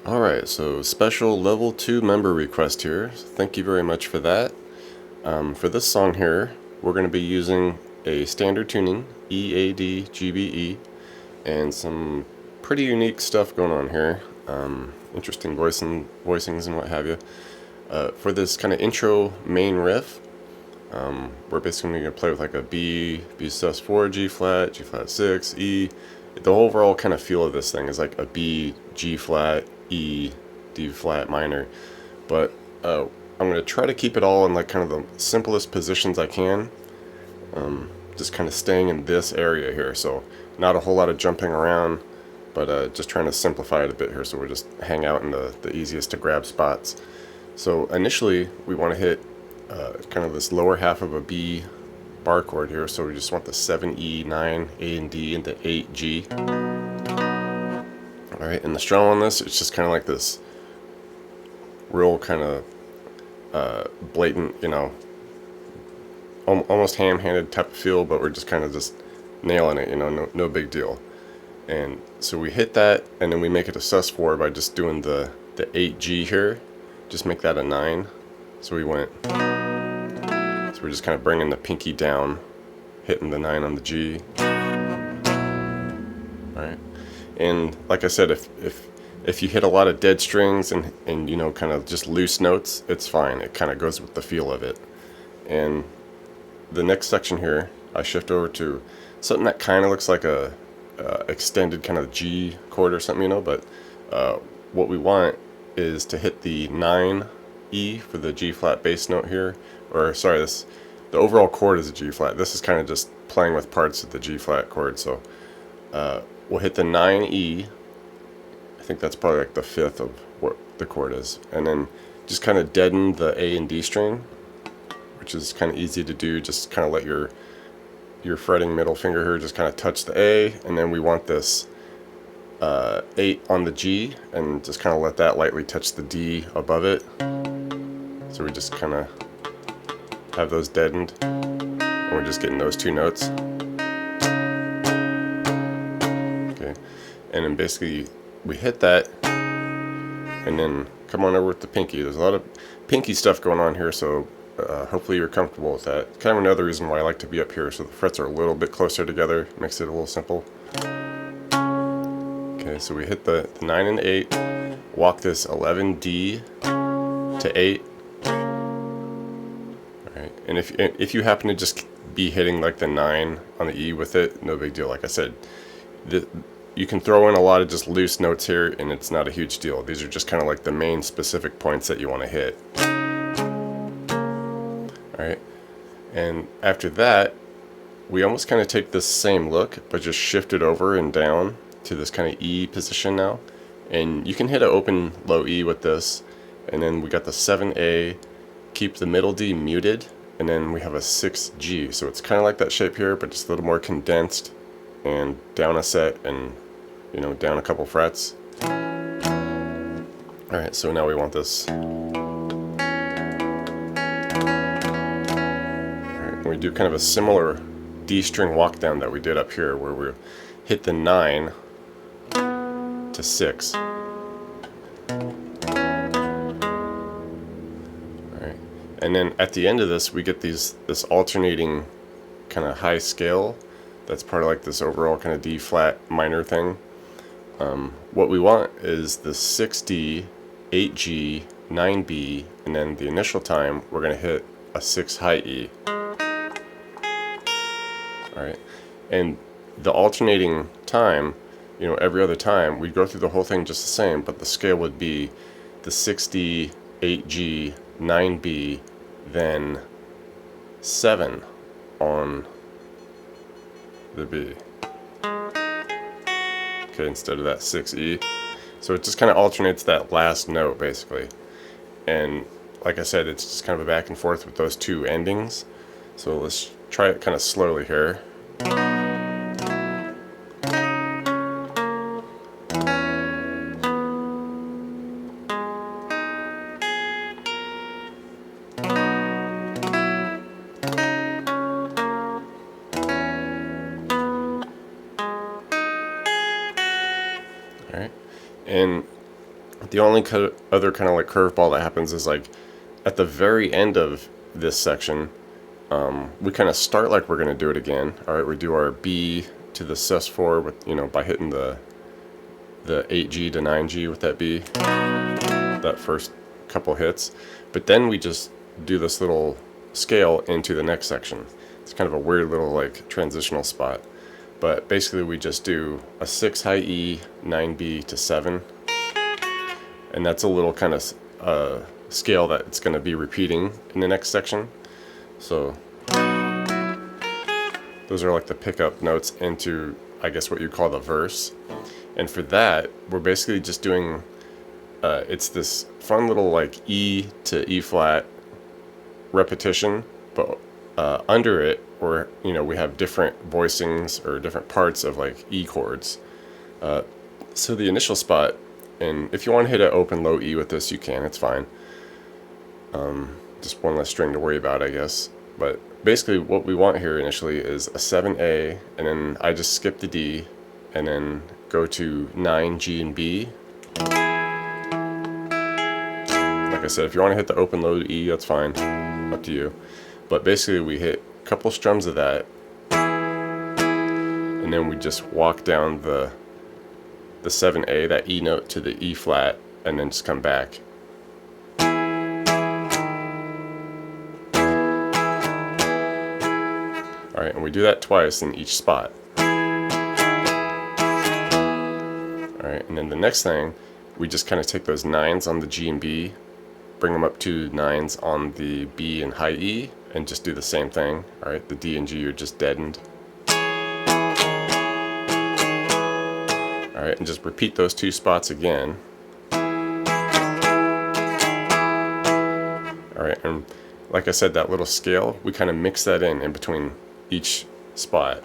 Alright, so special level 2 member request here. Thank you very much for that. For this song here, we're going to be using a standard tuning, E, A, D, G, B, E, and some pretty unique stuff going on here. Interesting voicings and what have you. For this kind of intro main riff, we're basically going to play with like a B sus4, G flat 6, E. The overall kind of feel of this thing is like a B, G flat, E, D flat minor, but I'm going to try to keep it all in like kind of the simplest positions I can, just kind of staying in this area here, so not a whole lot of jumping around, but just trying to simplify it a bit here, so we'll just hang out in the easiest to grab spots. So initially we want to hit kind of this lower half of a B bar chord here, so we just want the 7 E, 9 A and D, into 8 G. Alright, and the strum on this, it's just kind of like this real kind of blatant, you know, almost ham-handed type of feel, but we're just kind of just nailing it, you know, no big deal. And so we hit that, and then we make it a sus4 by just doing the 8G here, just make that a 9. So we went, so we're just kind of bringing the pinky down, hitting the 9 on the G. Alright. And like I said, if you hit a lot of dead strings and you know, kind of just loose notes, it's fine. It kind of goes with the feel of it. And the next section here, I shift over to something that kind of looks like a extended kind of G chord or something, you know, but what we want is to hit the 9 E for the G flat bass note here, or sorry, the overall chord is a G flat. This is kind of just playing with parts of the G flat chord, so we'll hit the 9 E. I think that's probably like the fifth of what the chord is, and then just kind of deaden the A and D string, which is kind of easy to do. Just kind of let your fretting middle finger here just kind of touch the A, and then we want this 8 on the G, and just kind of let that lightly touch the D above it. So we just kind of have those deadened, and we're just getting those two notes. Okay, and then basically we hit that, and then come on over with the pinky. There's a lot of pinky stuff going on here, so hopefully you're comfortable with that. Kind of another reason why I like to be up here, so the frets are a little bit closer together, makes it a little simple. Okay, so we hit the 9 and 8, walk this 11D to 8. Alright, and if you happen to just be hitting like the 9 on the E with it, no big deal. Like I said, you can throw in a lot of just loose notes here, and it's not a huge deal. These are just kind of like the main specific points that you want to hit. Alright, and after that, we almost kind of take this same look, but just shift it over and down to this kind of E position now. And you can hit an open low E with this, and then we got the 7A, keep the middle D muted, and then we have a 6G. So it's kind of like that shape here, but just a little more condensed, and down a set, and you know, down a couple frets. Alright, so now we want this. Alright, we do kind of a similar D string walk down that we did up here, where we hit the 9 to 6. Alright, and then at the end of this, we get this alternating kind of high scale that's part of like this overall kind of D flat minor thing. What we want is the 6D, 8G, 9B, and then the initial time we're going to hit a 6 high E. Alright, and the alternating time, you know, every other time, we'd go through the whole thing just the same, but the scale would be the 6D, 8G, 9B, then 7 on the B. Okay, instead of that 6E. So it just kind of alternates that last note, basically. And like I said, it's just kind of a back and forth with those two endings. So let's try it kind of slowly here. Alright, and The only other kind of like curveball that happens is like at the very end of this section, we kind of start like we're going to do it again. All right, we do our B to the sus4 with, you know, by hitting the 8G to 9G with that B, that first couple hits. But then we just do this little scale into the next section. It's kind of a weird little like transitional spot. But basically we just do a 6 high E, 9B to 7. And that's a little kind of scale that it's going to be repeating in the next section. So those are like the pickup notes into, I guess, what you call the verse. And for that, we're basically just doing, it's this fun little like E to E flat repetition, but under it, or, you know, we have different voicings or different parts of like E chords. So the initial spot, and if you want to hit an open low E with this, you can, it's fine. Just one less string to worry about, I guess. But basically what we want here initially is a 7A, and then I just skip the D, and then go to 9, G, and B. Like I said, if you want to hit the open low E, that's fine, up to you. But basically we hit a couple strums of that, and then we just walk down the 7A, that E note, to the E flat, and then just come back. Alright, and we do that twice in each spot. Alright, and then the next thing, we just kind of take those 9s on the G and B, bring them up to 9s on the B and high E, and just do the same thing. Alright, the D and G are just deadened. Alright, and just repeat those two spots again. Alright, and like I said, that little scale, we kind of mix that in between each spot.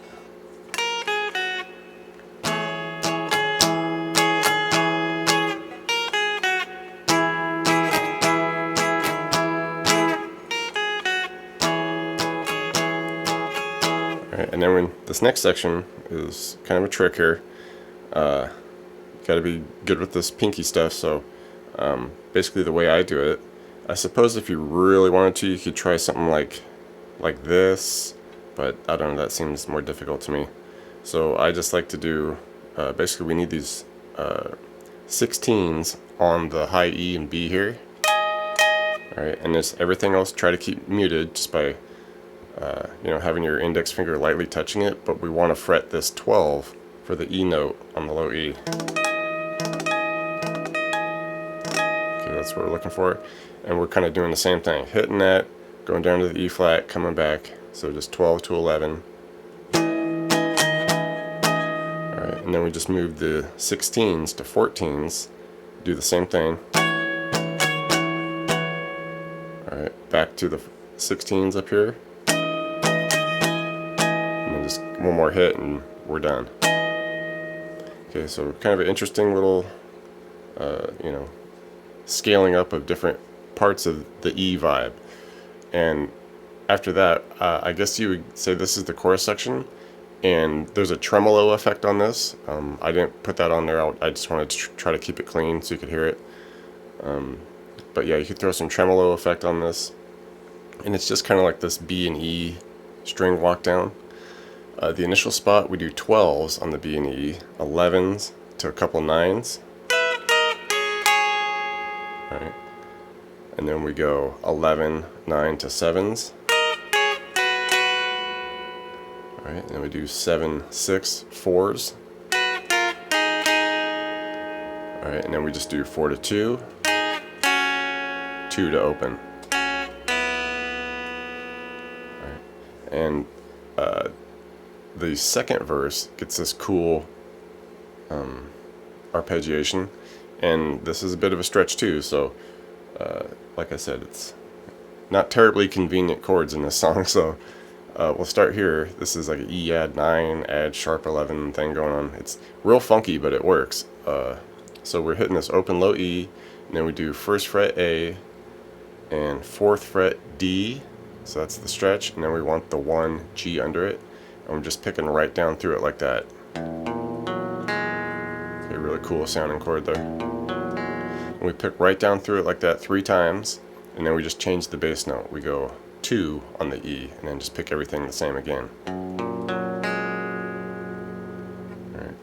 Alright, and then when this next section is kind of a trick here. Got to be good with this pinky stuff, so basically the way I do it, I suppose if you really wanted to, you could try something like this, but I don't know, that seems more difficult to me. So I just like to do, basically we need these 16s on the high E and B here. Alright, and just everything else try to keep muted just by you know, having your index finger lightly touching it, but we want to fret this 12 for the E note on the low E. Okay, that's what we're looking for. And we're kind of doing the same thing, hitting that, going down to the E flat, coming back. So just 12 to 11. Alright, and then we just move the 16s to 14s, do the same thing. Alright, back to the 16s up here. And then just one more hit and we're done. Okay, so kind of an interesting little, you know, scaling up of different parts of the E vibe. And after that, I guess you would say this is the chorus section, and there's a tremolo effect on this. I didn't put that on there. I just wanted to try to keep it clean so you could hear it. But yeah, you could throw some tremolo effect on this, and it's just kind of like this B and E string walk down. The initial spot, we do 12s on the B and E, 11s to a couple 9s. Alright. And then we go 11, 9 to 7s. Alright, and then we do 7, 6, 4s. Alright, and then we just do 4 to 2, 2 to open. Alright, and the second verse gets this cool arpeggiation, and this is a bit of a stretch too, so like I said, it's not terribly convenient chords in this song, so we'll start here. This is like an E add 9, add sharp 11 thing going on. It's real funky, but it works. So we're hitting this open low E, and then we do 1st fret A and 4th fret D, so that's the stretch, and then we want the 1 G under it, and we're just picking right down through it like that. Okay, really cool sounding chord there. And we pick right down through it like that 3 times, and then we just change the bass note. We go 2 on the E, and then just pick everything the same again. Alright,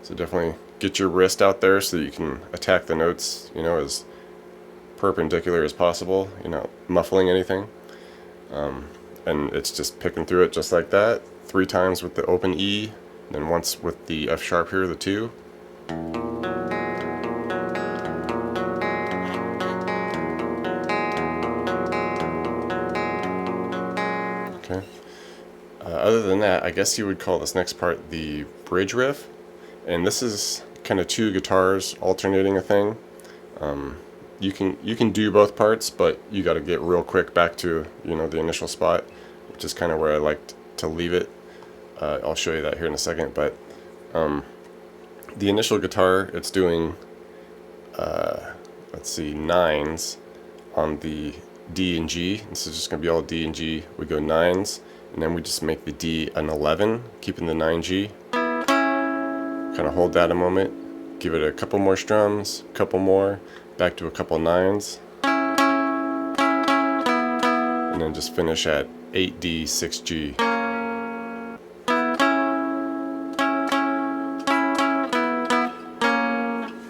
so definitely get your wrist out there so that you can attack the notes, you know, as perpendicular as possible, you know, muffling anything. And it's just picking through it just like that, 3 times with the open E, then once with the F sharp here, the 2. Okay. Other than that, I guess you would call this next part the bridge riff, and this is kind of 2 guitars alternating a thing. You can do both parts, but you got to get real quick back to, you know, the initial spot, which is kind of where I like to leave it. I'll show you that here in a second, but the initial guitar, it's doing let's see, 9s on the D and G. This is just going to be all D and G. We go 9s, and then we just make the D an 11, keeping the 9G. Kind of hold that a moment, give it a couple more strums, a couple more, back to a couple 9s, and then just finish at 8D, 6G.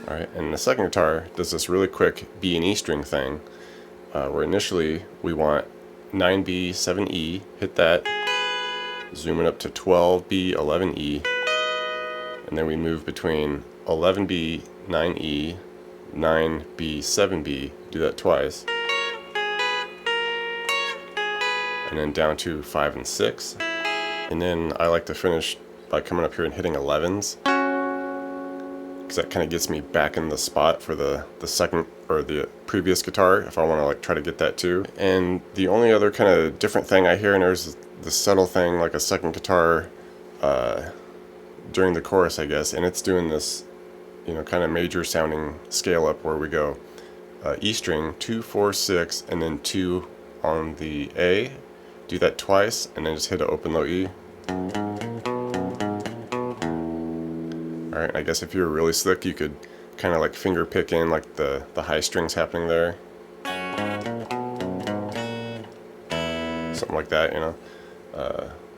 Alright, and the second guitar does this really quick B and E string thing, where initially we want 9B, 7E, hit that, zoom it up to 12B, 11E, and then we move between 11B, 9E, 9B, 7B, do that twice, and then down to 5 and 6, and then I like to finish by coming up here and hitting 11s, because that kind of gets me back in the spot for the second or the previous guitar if I want to like try to get that too. And the only other kind of different thing I hear in there is the subtle thing, like a second guitar during the chorus, I guess, and it's doing this, you know, kind of major sounding scale up where we go E string, 2, 4, 6, and then 2 on the A, do that twice, and then just hit an open low E. Alright, I guess if you were really slick, you could kind of like finger pick in like the high strings happening there. Something like that, you know.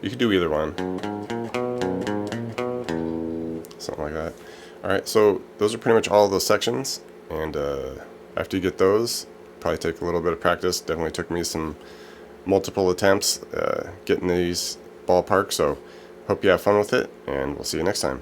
You could do either one. Something like that. Alright, so those are pretty much all of those sections, and after you get those, probably take a little bit of practice. Definitely took me some multiple attempts getting these ballpark, so hope you have fun with it, and we'll see you next time.